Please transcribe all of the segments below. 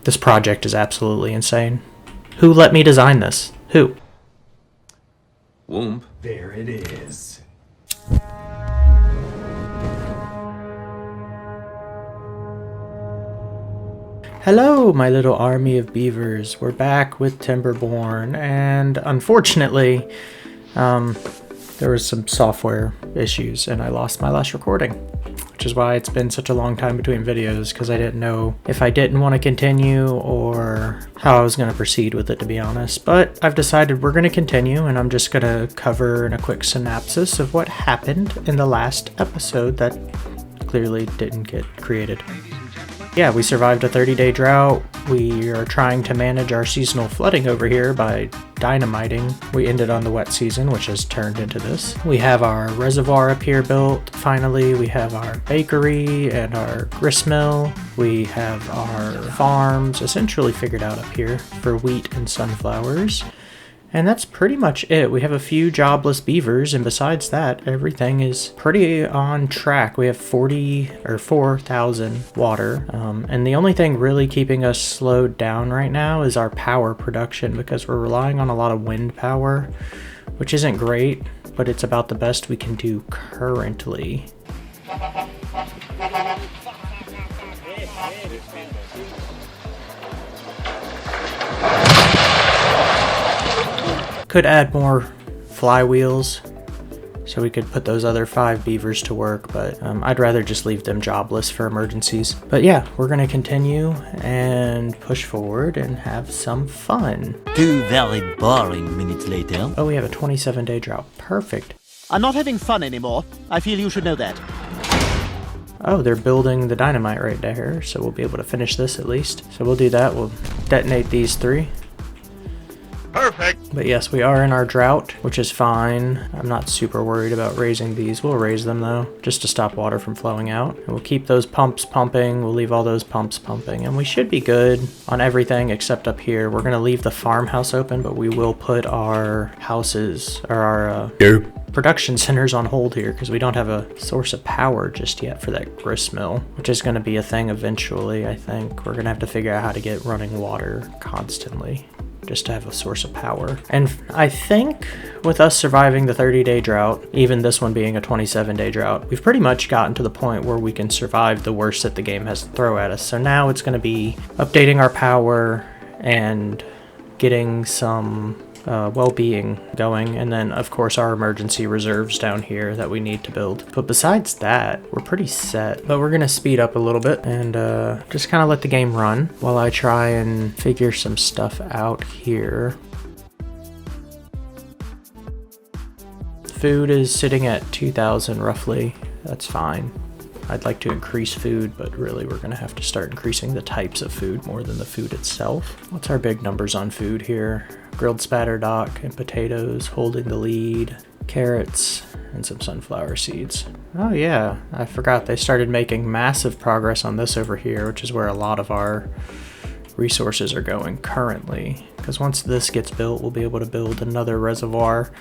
This project is absolutely insane. Who let me design this? Who? Womp. There it is. Hello, my little army of beavers. We're back with Timberborn, and unfortunately, there was some software issues and I lost my last recording, which is why it's been such a long time between videos, because I didn't know if I didn't want to continue or how I was going to proceed with it, to be honest. But I've decided we're going to continue, and I'm just going to cover in a quick synopsis of what happened in the last episode that clearly didn't get created. Yeah, we survived a 30-day drought. We are trying to manage our seasonal flooding over here by dynamiting. We ended on the wet season, which has turned into this. We have our reservoir up here built, finally. We have our bakery and our grist mill. We have our farms essentially figured out up here for wheat and sunflowers. And that's pretty much it. We have a few jobless beavers, and besides that, everything is pretty on track. We have 4,000 water, and the only thing really keeping us slowed down right now is our power production, because we're relying on a lot of wind power, which isn't great, but it's about the best we can do currently. Could add more flywheels so we could put those other 5 beavers to work, but I'd rather just leave them jobless for emergencies. But yeah, we're gonna continue and push forward and have some fun. 2 very boring minutes later. Oh, we have a 27-day drought. Perfect. I'm not having fun anymore. I feel you should know that. Oh, they're building the dynamite right there, so we'll be able to finish this at least. So we'll do that. We'll detonate these 3. Perfect. But yes, we are in our drought, which is fine. I'm not super worried about raising these. We'll raise them though, just to stop water from flowing out. And we'll keep those pumps pumping. We'll leave all those pumps pumping, and we should be good on everything except up here. We're gonna leave the farmhouse open, but we will put our houses or our production centers on hold here because we don't have a source of power just yet for that grist mill, which is going to be a thing eventually. I think we're gonna have to figure out how to get running water constantly, just to have a source of power. And I think with us surviving the 30-day drought, even this one being a 27-day drought, we've pretty much gotten to the point where we can survive the worst that the game has to throw at us. So now it's going to be updating our power and getting some well-being going, and then of course our emergency reserves down here that we need to build. But besides that, we're pretty set. But we're gonna speed up a little bit and just kind of let the game run while I try and figure some stuff out here. Food is sitting at 2,000 roughly. That's fine. I'd like to increase food, but really we're gonna have to start increasing the types of food more than the food itself. What's our big numbers on food here? Grilled spatterdock and potatoes holding the lead, carrots, and some sunflower seeds. Oh yeah, I forgot they started making massive progress on this over here, which is where a lot of our resources are going currently. Because once this gets built, we'll be able to build another reservoir.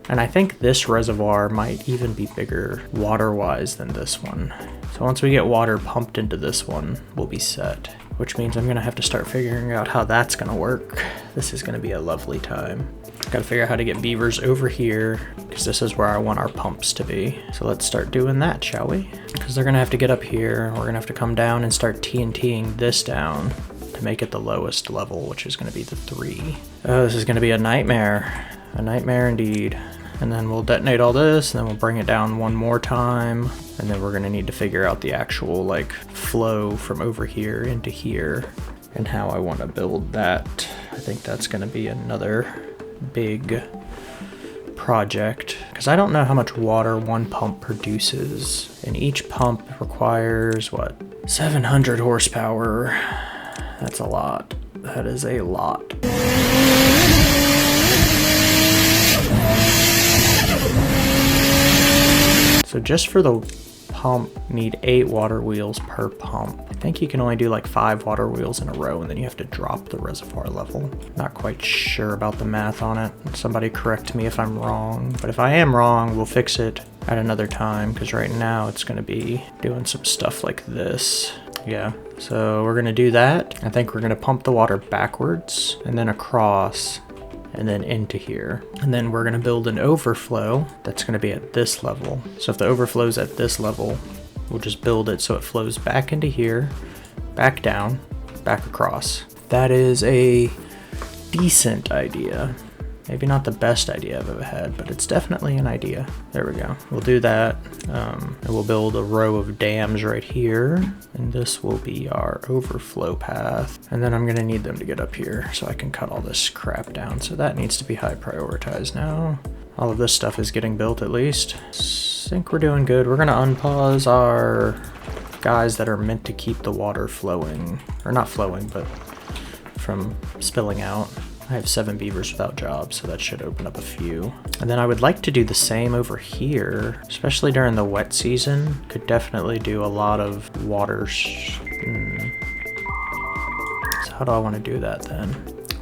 And I think this reservoir might even be bigger water-wise than this one. So once we get water pumped into this one, we'll be set. Which means I'm gonna have to start figuring out how that's gonna work. This is gonna be a lovely time. Gotta figure out how to get beavers over here, because this is where I want our pumps to be. So let's start doing that, shall we? Because they're gonna have to get up here. We're gonna have to come down and start TNTing this down to make it the lowest level, which is gonna be the 3. Oh, this is gonna be a nightmare. A nightmare indeed. And then we'll detonate all this, and then we'll bring it down one more time. And then we're gonna need to figure out the actual like flow from over here into here and how I wanna build that. I think that's gonna be another big project, because I don't know how much water one pump produces. And each pump requires, what, 700 horsepower. That's a lot. That is a lot. So just for the pump, you need 8 water wheels per pump. I think you can only do like 5 water wheels in a row, and then you have to drop the reservoir level. Not quite sure about the math on it. Somebody correct me if I'm wrong. But if I am wrong, we'll fix it at another time, because right now it's going to be doing some stuff like this. Yeah, so we're gonna do that. I think we're gonna pump the water backwards and then across and then into here. And then we're gonna build an overflow that's gonna be at this level. So if the overflow's at this level, we'll just build it so it flows back into here, back down, back across. That is a decent idea. Maybe not the best idea I've ever had, but it's definitely an idea. There we go. We'll do that. And we'll build a row of dams right here. And this will be our overflow path. And then I'm gonna need them to get up here so I can cut all this crap down. So that needs to be high prioritized now. All of this stuff is getting built at least. I think we're doing good. We're gonna unpause our guys that are meant to keep the water flowing. Or not flowing, but from spilling out. I have 7 beavers without jobs, so that should open up a few. And then I would like to do the same over here, especially during the wet season. Could definitely do a lot of water. So how do I want to do that then?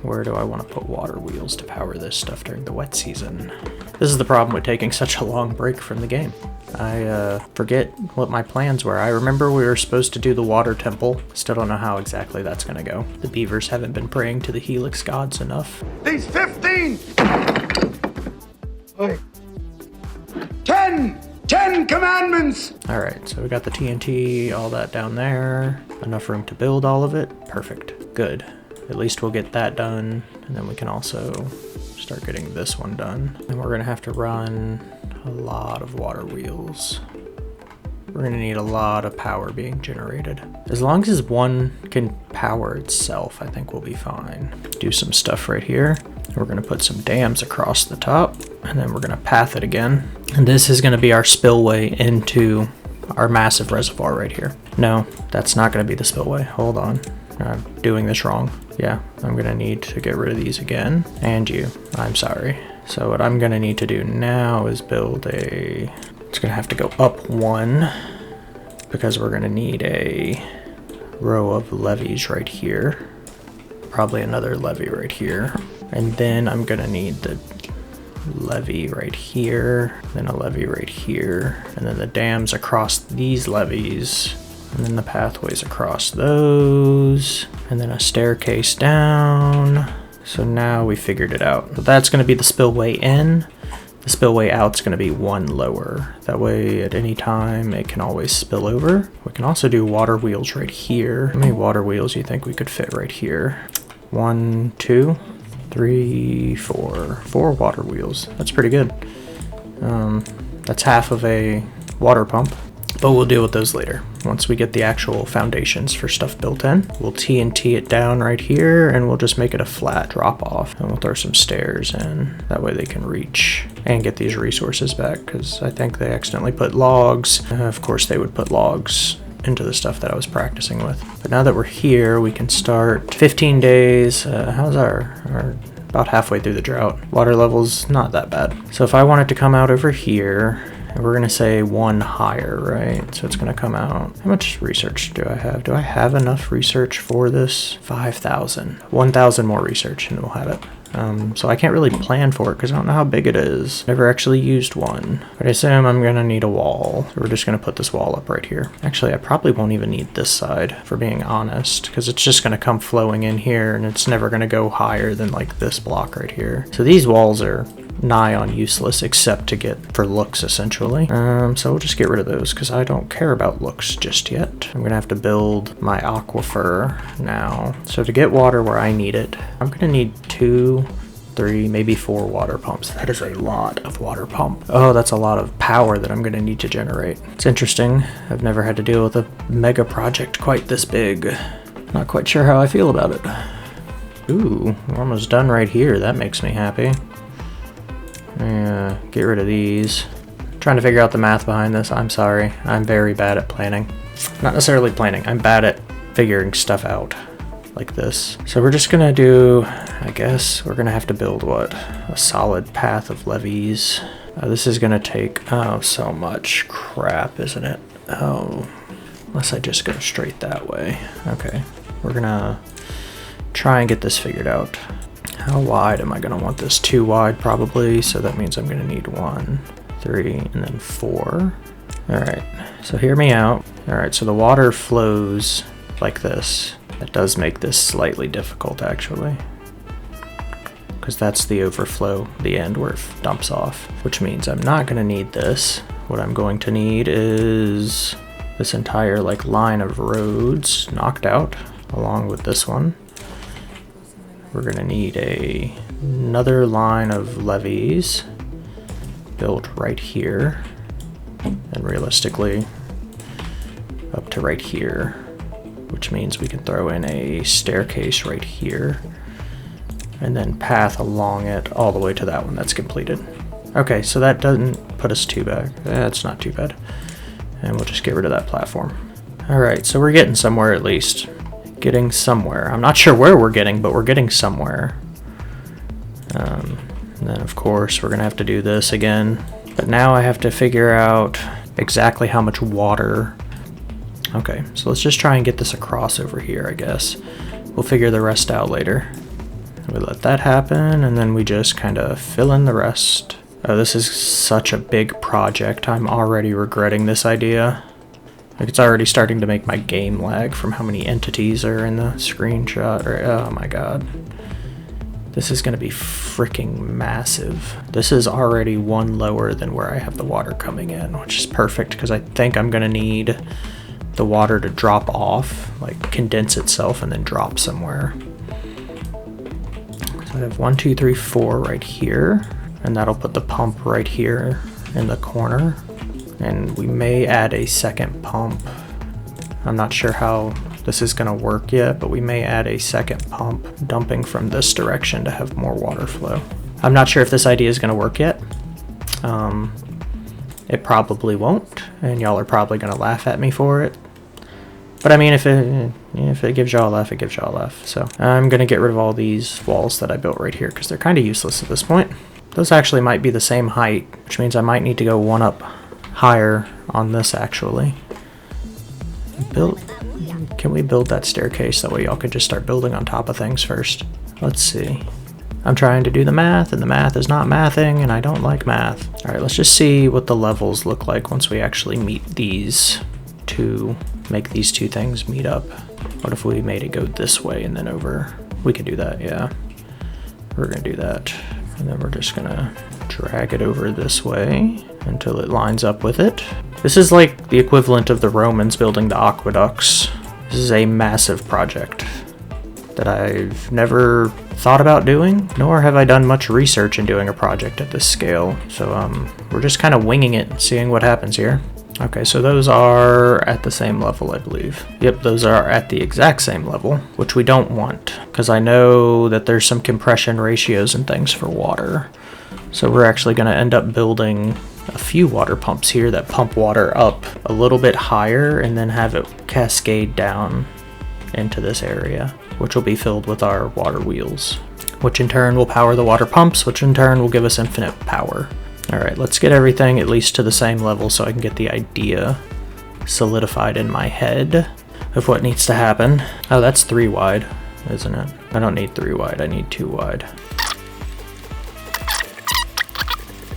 Where do I want to put water wheels to power this stuff during the wet season? This is the problem with taking such a long break from the game. I forget what my plans were. I remember we were supposed to do the water temple. Still don't know how exactly that's gonna go. The beavers haven't been praying to the helix gods enough. These 15! Wait. 10! 10 commandments! Alright, so we got the TNT, all that down there. Enough room to build all of it. Perfect. Good. At least we'll get that done. And then we can also start getting this one done. And we're gonna have to run a lot of water wheels. We're gonna need a lot of power being generated. As long as one can power itself, I think we'll be fine. Do some stuff right here. We're gonna put some dams across the top, and then we're gonna path it again. And this is gonna be our spillway into our massive reservoir right here. No, that's not gonna be the spillway. Hold on, I'm doing this wrong. Yeah, I'm gonna need to get rid of these again. And you, I'm sorry. So what I'm gonna need to do now is build it's gonna have to go up one because we're gonna need a row of levees right here. Probably another levee right here. And then I'm gonna need the levee right here, then a levee right here, and then the dams across these levees, and then the pathways across those, and then a staircase down. So now we figured it out. But that's going to be the spillway in. The spillway out's going to be one lower. That way at any time it can always spill over. We can also do water wheels right here. How many water wheels do you think we could fit right here? 1, 2, 3, 4. 4 water wheels. That's pretty good. That's half of a water pump. But we'll deal with those later. Once we get the actual foundations for stuff built in, we'll TNT it down right here and we'll just make it a flat drop off. And we'll throw some stairs in. That way they can reach and get these resources back, because I think they accidentally put logs. Of course they would put logs into the stuff that I was practicing with. But now that we're here, we can start 15 days. How's our about halfway through the drought. Water level's not that bad. So if I want it to come out over here, we're gonna say 1 higher, right? So it's gonna come out. How much research do I have? Do I have enough research for this? 5,000. 1,000 more research and we'll have it. So I can't really plan for it because I don't know how big it is. Never actually used one. But I assume I'm gonna need a wall. So we're just gonna put this wall up right here. Actually, I probably won't even need this side, for being honest, because it's just gonna come flowing in here and it's never gonna go higher than like this block right here. So these walls are nigh on useless except to get for looks essentially. So we'll just get rid of those because I don't care about looks just yet. I'm gonna have to build my aquifer now. So to get water where I need it, I'm gonna need 2, 3, maybe 4 water pumps. That is a lot of water pump. Oh, that's a lot of power that I'm gonna need to generate. It's interesting. I've never had to deal with a mega project quite this big. Not quite sure how I feel about it. Ooh, we're almost done right here. That makes me happy. Yeah, get rid of these. Trying to figure out the math behind this. I'm sorry. I'm very bad at planning. Not necessarily planning. I'm bad at figuring stuff out like this. So we're just gonna do, I guess, we're gonna have to build what? A solid path of levees. This is gonna take, oh, so much crap, isn't it? Oh, unless I just go straight that way. Okay, we're gonna try and get this figured out. How wide am I gonna want this? 2 wide probably, so that means I'm gonna need 1, 3, and then 4. All right, so hear me out. All right, so the water flows like this. That does make this slightly difficult actually, because that's the overflow, the end where it dumps off, which means I'm not going to need this. What I'm going to need is this entire like line of roads knocked out along with this one. We're going to need another line of levees built right here, and realistically up to right here, which means we can throw in a staircase right here and then path along it all the way to that one that's completed. Okay, so that doesn't put us too bad. That's not too bad. And we'll just get rid of that platform. Alright, so we're getting somewhere at least. Getting somewhere. I'm not sure where we're getting, but we're getting somewhere. And then of course we're gonna have to do this again. But now I have to figure out exactly how much water. Okay, so let's just try and get this across over here, I guess. We'll figure the rest out later. We let that happen, and then we just kind of fill in the rest. Oh, this is such a big project. I'm already regretting this idea. Like, it's already starting to make my game lag from how many entities are in the screenshot. Oh my god. This is going to be freaking massive. This is already one lower than where I have the water coming in, which is perfect because I think I'm going to need the water to drop off, like condense itself and then drop somewhere. So I have 1, 2, 3, 4 right here, and that'll put the pump right here in the corner. And we may add a second pump. I'm not sure how this is going to work yet, but we may add a second pump dumping from this direction to have more water flow. I'm not sure if this idea is going to work yet. It probably won't, and y'all are probably going to laugh at me for it. But I mean, if it gives y'all a laugh, it gives y'all a laugh. So I'm going to get rid of all these walls that I built right here because they're kind of useless at this point. Those actually might be the same height, which means I might need to go one up higher on this actually. Can we build that staircase? That way y'all can just start building on top of things first. Let's see. I'm trying to do the math, and the math is not mathing, and I don't like math. Alright, let's just see what the levels look like once we actually meet these two, make these two things meet up. What if we made it go this way and then over? We could do that, yeah. We're gonna do that. And then we're just gonna drag it over this way until it lines up with it. This is like the equivalent of the Romans building the aqueducts. This is a massive project that I've never thought about doing, nor have I done much research in doing a project at this scale. So we're just kind of winging it, seeing what happens here. Okay, so those are at the same level, I believe. Yep, those are at the exact same level, which we don't want, because I know that there's some compression ratios and things for water. So we're actually going to end up building a few water pumps here that pump water up a little bit higher and then have it cascade down into this area, which will be filled with our water wheels, which in turn will power the water pumps, which in turn will give us infinite power. Alright, let's get everything at least to the same level so I can get the idea solidified in my head of what needs to happen. Oh, that's 3 wide, isn't it? I don't need 3 wide, I need 2 wide.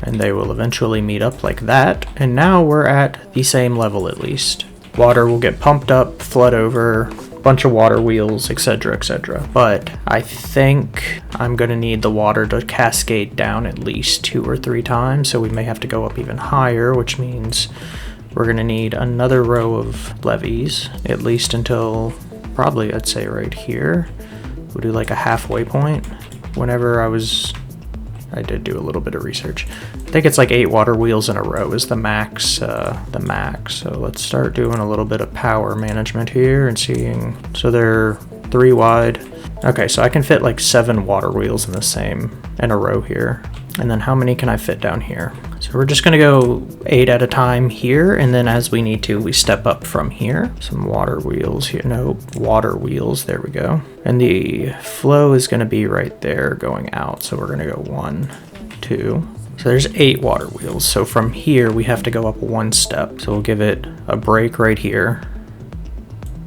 And they will eventually meet up like that, and now we're at the same level at least. Water will get pumped up, flood over, bunch of water wheels, etc, etc. But I think I'm gonna need the water to cascade down at least 2 or 3 times, so we may have to go up even higher, which means we're gonna need another row of levees, at least until probably, I'd say right here. We'll do like a halfway point. Whenever I did do a little bit of research. I think it's like 8 water wheels in a row is the max, So let's start doing a little bit of power management here and seeing, so they're 3 wide. Okay, so I can fit like 7 water wheels in a row here. And then how many can I fit down here? So we're just gonna go 8 at a time here, and then as we need to, we step up from here. Some water wheels here, no, water wheels, there we go. And the flow is gonna be right there going out. So we're gonna go 1, 2. So there's 8 water wheels. So from here, we have to go up 1 step. So we'll give it a break right here,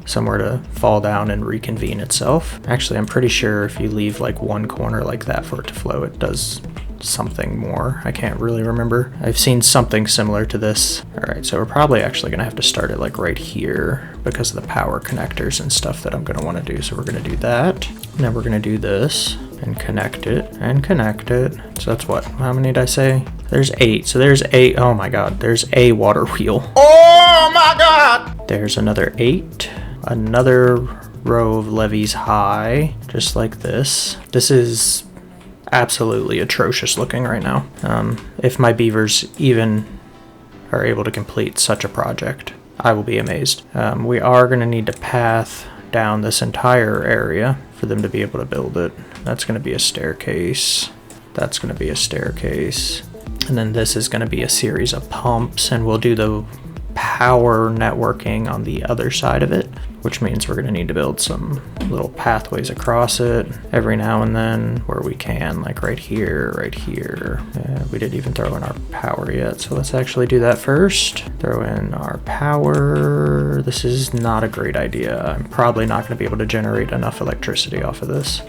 somewhere to fall down and reconvene itself. Actually, I'm pretty sure if you leave like 1 corner like that for it to flow, it does something more. I can't really remember. I've seen something similar to this. All right, so we're probably actually gonna have to start it like right here because of the power connectors and stuff that I'm gonna wanna do. So we're gonna do that. And then we're gonna do this and connect it and connect it. So that's what, how many did I say? There's 8, so there's 8, oh my God, there's a water wheel. Oh my God! There's another 8, another row of levees high, just like this. This is absolutely atrocious looking right now. If my beavers even are able to complete such a project, I will be amazed. We are gonna need to path down this entire area for them to be able to build it. That's gonna be a staircase. That's gonna be a staircase. And then this is gonna be a series of pumps, and we'll do the power networking on the other side of it, which means we're gonna need to build some little pathways across it every now and then where we can, like right here, right here. We didn't even throw in our power yet, so let's actually do that first. Throw in our power. This is not a great idea. I'm probably not gonna be able to generate enough electricity off of this,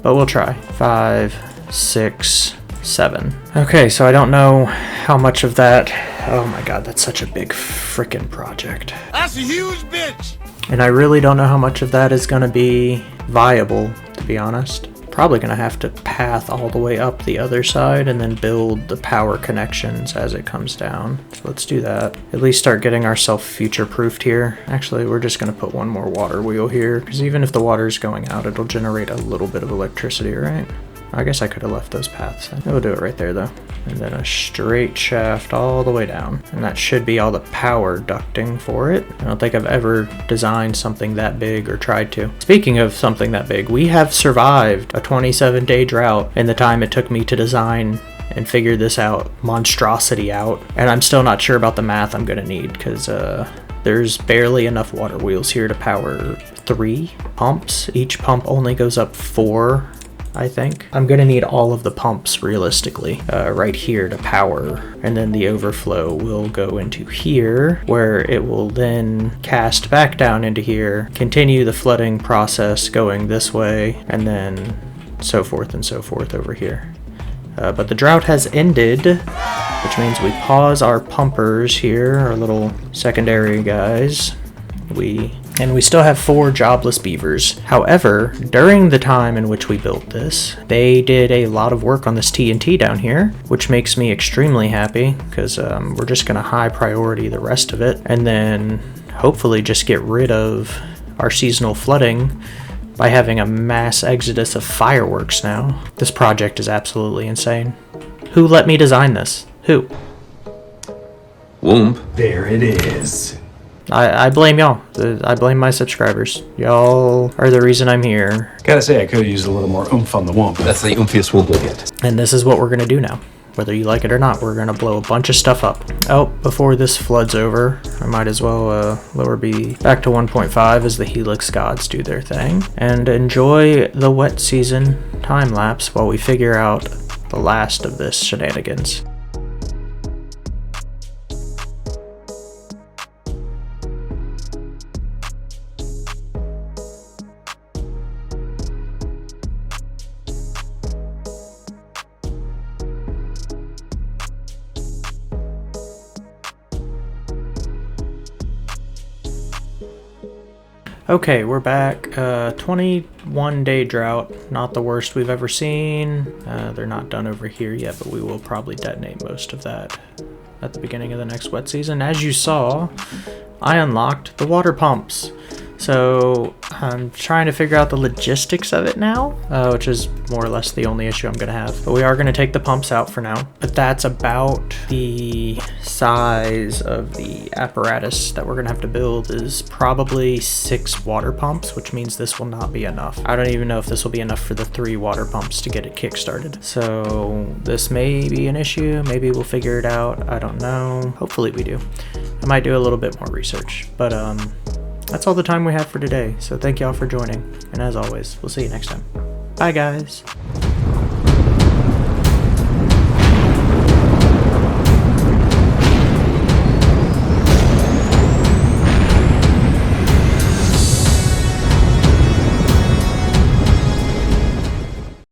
but we'll try. 5, 6, 7. Okay, so I don't know how much of that. Oh my God, that's such a big frickin' project. That's a huge bitch! And I really don't know how much of that is gonna be viable, to be honest. Probably gonna have to path all the way up the other side and then build the power connections as it comes down. So let's do that. At least start getting ourselves future-proofed here. Actually, we're just gonna put one more water wheel here, because even if the water's going out, it'll generate a little bit of electricity, right? I guess I could have left those paths. We'll do it right there though. And then a straight shaft all the way down. And that should be all the power ducting for it. I don't think I've ever designed something that big or tried to. Speaking of something that big, we have survived a 27-day drought in the time it took me to design and figure this monstrosity out. And I'm still not sure about the math I'm gonna need, because there's barely enough water wheels here to power 3 pumps. Each pump only goes up 4, I think. I'm gonna need all of the pumps realistically right here to power, and then the overflow will go into here where it will then cast back down into here, continue the flooding process going this way, and then so forth and so forth over here. But the drought has ended, which means we pause our pumpers here, our little secondary guys. And we still have 4 jobless beavers. However, during the time in which we built this, they did a lot of work on this TNT down here, which makes me extremely happy, because we're just gonna high priority the rest of it, and then hopefully just get rid of our seasonal flooding by having a mass exodus of fireworks now. This project is absolutely insane. Who let me design this? Who? Womp. There it is. I blame y'all. I blame my subscribers. Y'all are the reason I'm here. Gotta say, I could use a little more oomph on the womp. That's the oompiest womp I get. And this is what we're gonna do now. Whether you like it or not, we're gonna blow a bunch of stuff up. Oh, before this floods over, I might as well lower B back to 1.5 as the Helix gods do their thing. And enjoy the wet season time lapse while we figure out the last of this shenanigans. Okay, we're back. 21-day drought, not the worst we've ever seen. They're not done over here yet, but we will probably detonate most of that at the beginning of the next wet season. As you saw, I unlocked the water pumps. So I'm trying to figure out the logistics of it now, which is more or less the only issue I'm gonna have. But we are gonna take the pumps out for now. But that's about the size of the apparatus that we're gonna have to build is probably 6 water pumps, which means this will not be enough. I don't even know if this will be enough for the 3 water pumps to get it kickstarted. So this may be an issue. Maybe we'll figure it out. I don't know. Hopefully we do. I might do a little bit more research, but that's all the time we have for today, so thank y'all for joining, and as always, we'll see you next time. Bye, guys!